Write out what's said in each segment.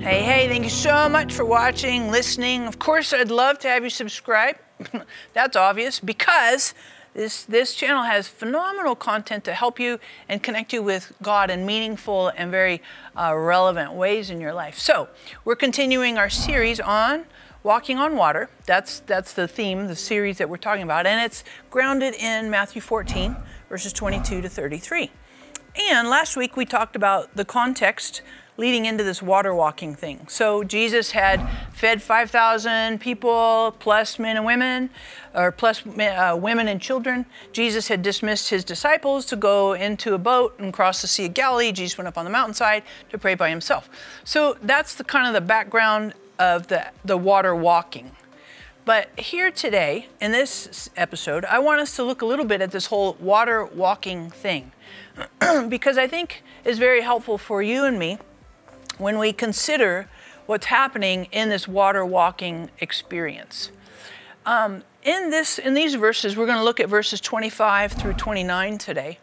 Hey, thank you so much for watching, listening. Of course, I'd love to have you subscribe. That's obvious because this channel has phenomenal content to help you and connect you with God in meaningful and very relevant ways in your life. So we're continuing our series on walking on water. That's the theme, the series that we're talking about, and it's grounded in Matthew 14, verses 22 to 33. And last week we talked about the context leading into this water walking thing. So Jesus had fed 5,000 people plus men and women, or plus women and children. Jesus had dismissed his disciples to go into a boat and cross the Sea of Galilee. Jesus went up on the mountainside to pray by himself. So that's the kind of the background of the water walking. But here today, in this episode, I want us to look a little bit at this whole water walking thing because I think it's very helpful for you and me when we consider what's happening in this water walking experience. In these verses, we're going to look at verses 25 through 29 today.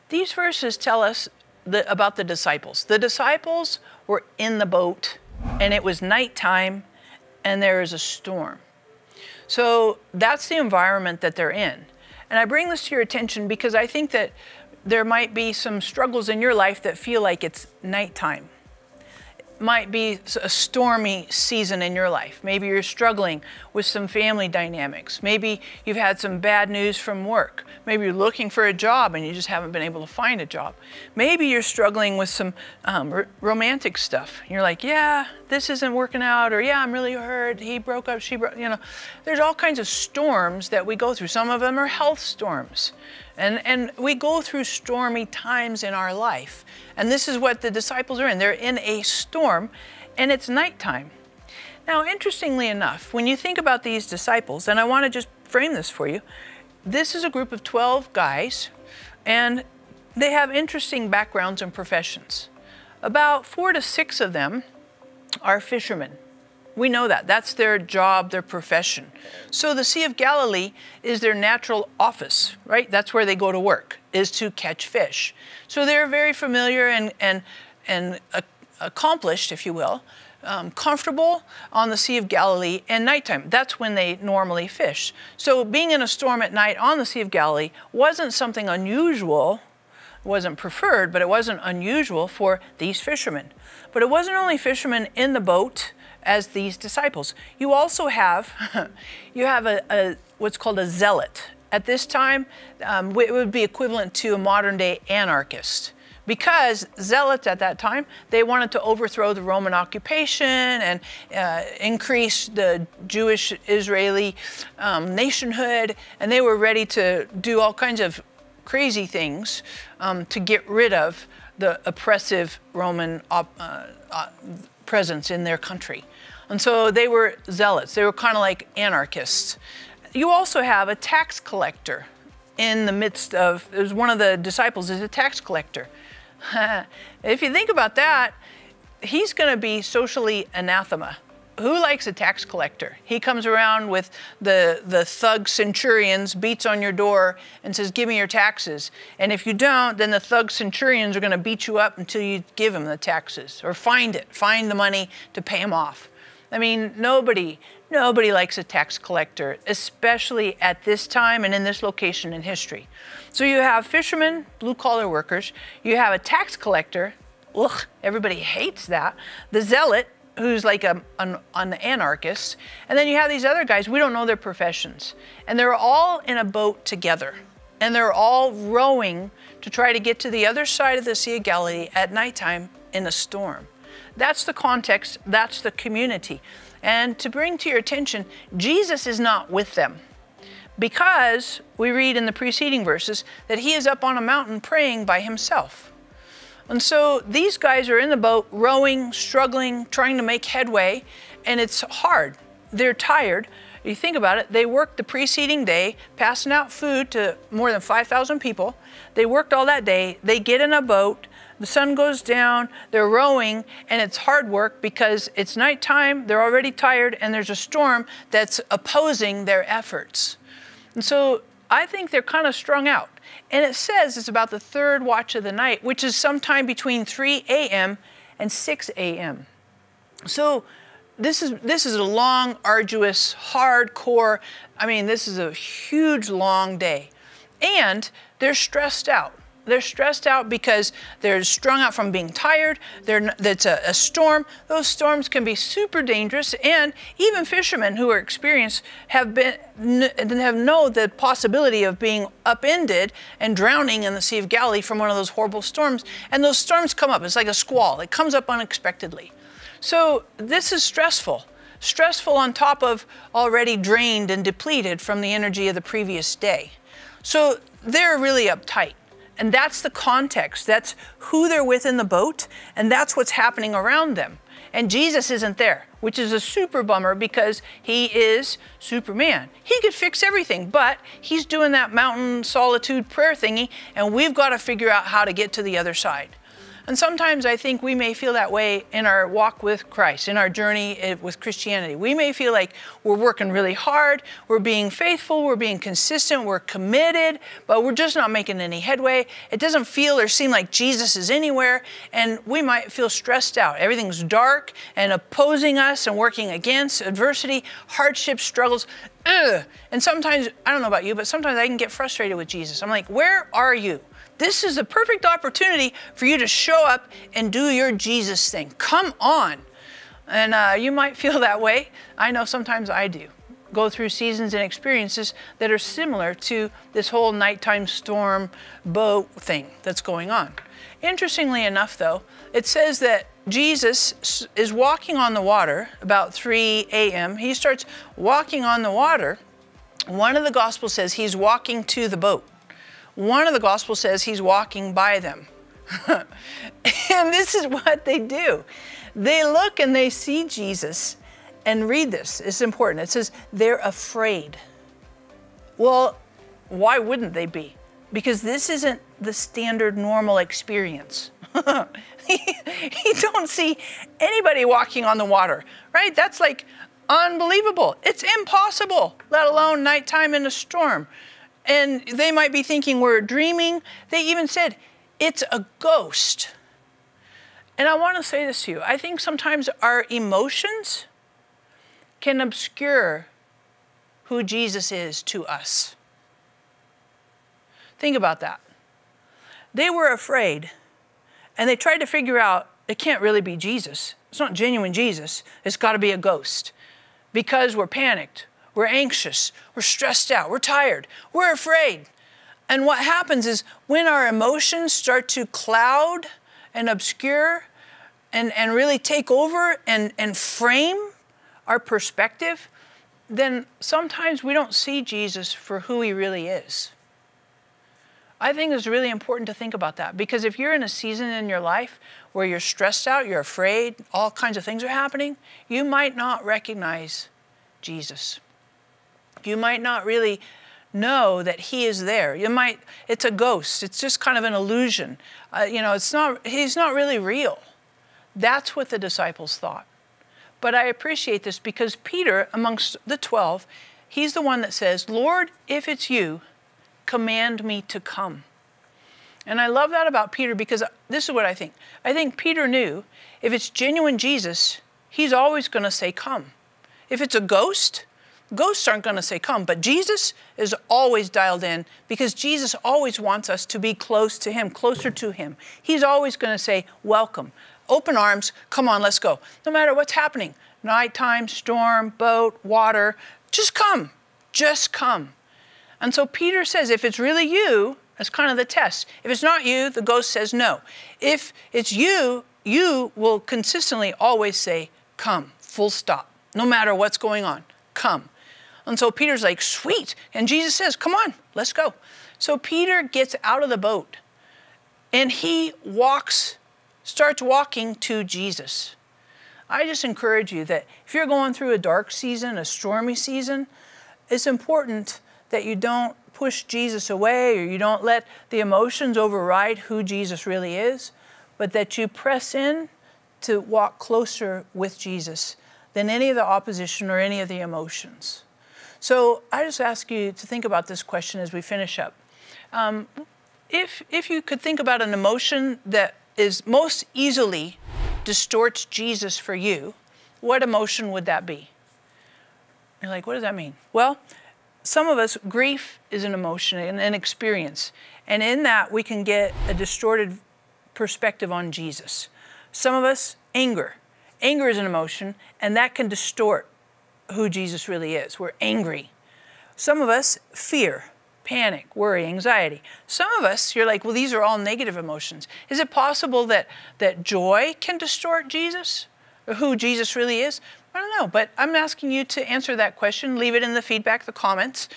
These verses tell us about the disciples. The disciples were in the boat, and it was nighttime, and there is a storm. So that's the environment that they're in. And I bring this to your attention because I think that there might be some struggles in your life that feel like it's nighttime. Might be a stormy season in your life. Maybe you're struggling with some family dynamics. Maybe you've had some bad news from work. Maybe you're looking for a job and you just haven't been able to find a job. Maybe you're struggling with some romantic stuff. You're like, yeah, this isn't working out, or yeah, I'm really hurt. He broke up, she broke, There's all kinds of storms that we go through. Some of them are health storms. And we go through stormy times in our life. And this is what the disciples are in. They're in a storm, and it's nighttime. Now, interestingly enough, when you think about these disciples, and I want to just frame this for you, this is a group of 12 guys, and they have interesting backgrounds and professions. About 4 to 6 of them are fishermen. We know that. That's their job, their profession. So the Sea of Galilee is their natural office, right? That's where they go to work, is to catch fish. So they're very familiar and accomplished, if you will, comfortable on the Sea of Galilee and nighttime. That's when they normally fish. So being in a storm at night on the Sea of Galilee wasn't something unusual. It wasn't preferred, but it wasn't unusual for these fishermen. But it wasn't only fishermen in the boat as these disciples. You also have, what's called a zealot. At this time, it would be equivalent to a modern day anarchist. Because zealots at that time, they wanted to overthrow the Roman occupation and increase the Jewish-Israeli nationhood, and they were ready to do all kinds of crazy things to get rid of the oppressive Roman presence in their country. And so they were zealots. They were kind of like anarchists. You also have a tax collector in the midst of, one of the disciples is a tax collector. If you think about that, he's going to be socially anathema. Who likes a tax collector? He comes around with the thug centurions, beats on your door and says, give me your taxes. And if you don't, then the thug centurions are going to beat you up until you give him the taxes or find the money to pay him off. I mean, nobody likes a tax collector, especially at this time and in this location in history. So you have fishermen, blue-collar workers. You have a tax collector. Ugh, everybody hates that. The zealot, who's like an anarchist. And then you have these other guys, we don't know their professions. And they're all in a boat together. And they're all rowing to try to get to the other side of the Sea of Galilee at nighttime in a storm. That's the context, that's the community. And to bring to your attention, Jesus is not with them. Because we read in the preceding verses that he is up on a mountain praying by himself. And so these guys are in the boat, rowing, struggling, trying to make headway, and it's hard. They're tired. You think about it, they worked the preceding day, passing out food to more than 5,000 people. They worked all that day. They get in a boat, the sun goes down, they're rowing, and it's hard work because it's nighttime, they're already tired, and there's a storm that's opposing their efforts. And so I think they're kind of strung out. And it says it's about the third watch of the night, which is sometime between 3 a.m. and 6 a.m. So this is a long, arduous, hardcore, I mean, this is a huge, long day. And they're stressed out. They're stressed out because they're strung out from being tired. It's a storm. Those storms can be super dangerous. And even fishermen who are experienced have know the possibility of being upended and drowning in the Sea of Galilee from one of those horrible storms. And those storms come up. It's like a squall. It comes up unexpectedly. So this is stressful. Stressful on top of already drained and depleted from the energy of the previous day. So they're really uptight. And that's the context. That's who they're with in the boat, and that's what's happening around them. And Jesus isn't there, which is a super bummer because he is Superman. He could fix everything, but he's doing that mountain solitude prayer thingy, and we've got to figure out how to get to the other side. And sometimes I think we may feel that way in our walk with Christ, in our journey with Christianity. We may feel like we're working really hard, we're being faithful, we're being consistent, we're committed, but we're just not making any headway. It doesn't feel or seem like Jesus is anywhere, and we might feel stressed out. Everything's dark and opposing us and working against adversity, hardship, struggles. Ugh. And sometimes, I don't know about you, but sometimes I can get frustrated with Jesus. I'm like, where are you? This is a perfect opportunity for you to show up and do your Jesus thing. Come on. And you might feel that way. I know sometimes I do. Go through seasons and experiences that are similar to this whole nighttime storm boat thing that's going on. Interestingly enough, though, it says that Jesus is walking on the water about 3 a.m. He starts walking on the water. One of the Gospels says he's walking to the boat. One of the Gospels says he's walking by them. And this is what they do. They look and they see Jesus, and read this, it's important. It says they're afraid. Well, why wouldn't they be? Because this isn't the standard normal experience. You don't see anybody walking on the water, right? That's like unbelievable. It's impossible, let alone nighttime in a storm. And they might be thinking we're dreaming. They even said, it's a ghost. And I want to say this to you. I think sometimes our emotions can obscure who Jesus is to us. Think about that. They were afraid, and they tried to figure out, it can't really be Jesus. It's not genuine Jesus. It's got to be a ghost. Because we're panicked. We're anxious, we're stressed out, we're tired, we're afraid. And what happens is when our emotions start to cloud and obscure and really take over and frame our perspective, then sometimes we don't see Jesus for who he really is. I think it's really important to think about that, because if you're in a season in your life where you're stressed out, you're afraid, all kinds of things are happening, you might not recognize Jesus. You might not really know that he is there. It's a ghost. It's just kind of an illusion. He's not really real. That's what the disciples thought. But I appreciate this because Peter, amongst the 12, he's the one that says, Lord, if it's you, command me to come. And I love that about Peter because this is what I think. I think Peter knew if it's genuine Jesus, he's always going to say come. If it's a ghost, ghosts aren't going to say come, but Jesus is always dialed in because Jesus always wants us to be close to him, closer to him. He's always going to say, welcome, open arms, come on, let's go. No matter what's happening, nighttime, storm, boat, water, just come, just come. And so Peter says, if it's really you, that's kind of the test. If it's not you, the ghost says no. If it's you, you will consistently always say, come, full stop, no matter what's going on, come. And so Peter's like, sweet. And Jesus says, come on, let's go. So Peter gets out of the boat and he starts walking to Jesus. I just encourage you that if you're going through a dark season, a stormy season, it's important that you don't push Jesus away or you don't let the emotions override who Jesus really is, but that you press in to walk closer with Jesus than any of the opposition or any of the emotions. So I just ask you to think about this question as we finish up. If you could think about an emotion that is most easily distorts Jesus for you, what emotion would that be? You're like, what does that mean? Well, some of us, grief is an emotion and an experience. And in that, we can get a distorted perspective on Jesus. Some of us, anger. Anger is an emotion, and that can distort who Jesus really is. We're angry. Some of us, fear, panic, worry, anxiety. Some of us, you're like, well, these are all negative emotions. Is it possible that joy can distort Jesus, or who Jesus really is? I don't know, but I'm asking you to answer that question. Leave it in the feedback, the comments.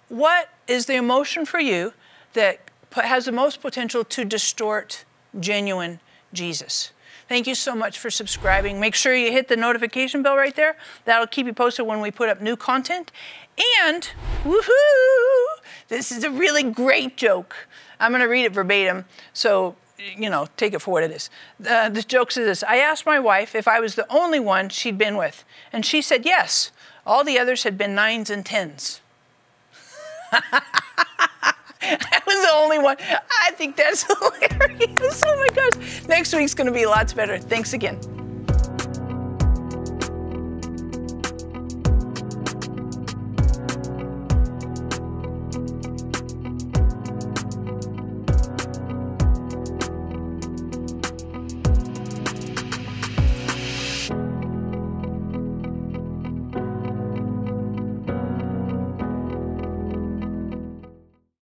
What is the emotion for you that has the most potential to distort genuine Jesus? Thank you so much for subscribing. Make sure you hit the notification bell right there. That'll keep you posted when we put up new content. And, woohoo, this is a really great joke. I'm going to read it verbatim, so you know, take it for what it is. The joke is this: I asked my wife if I was the only one she'd been with, and she said yes. All the others had been 9s and 10s. I was the only one. I think that's hilarious. Oh my gosh. Next week's going to be lots better. Thanks again.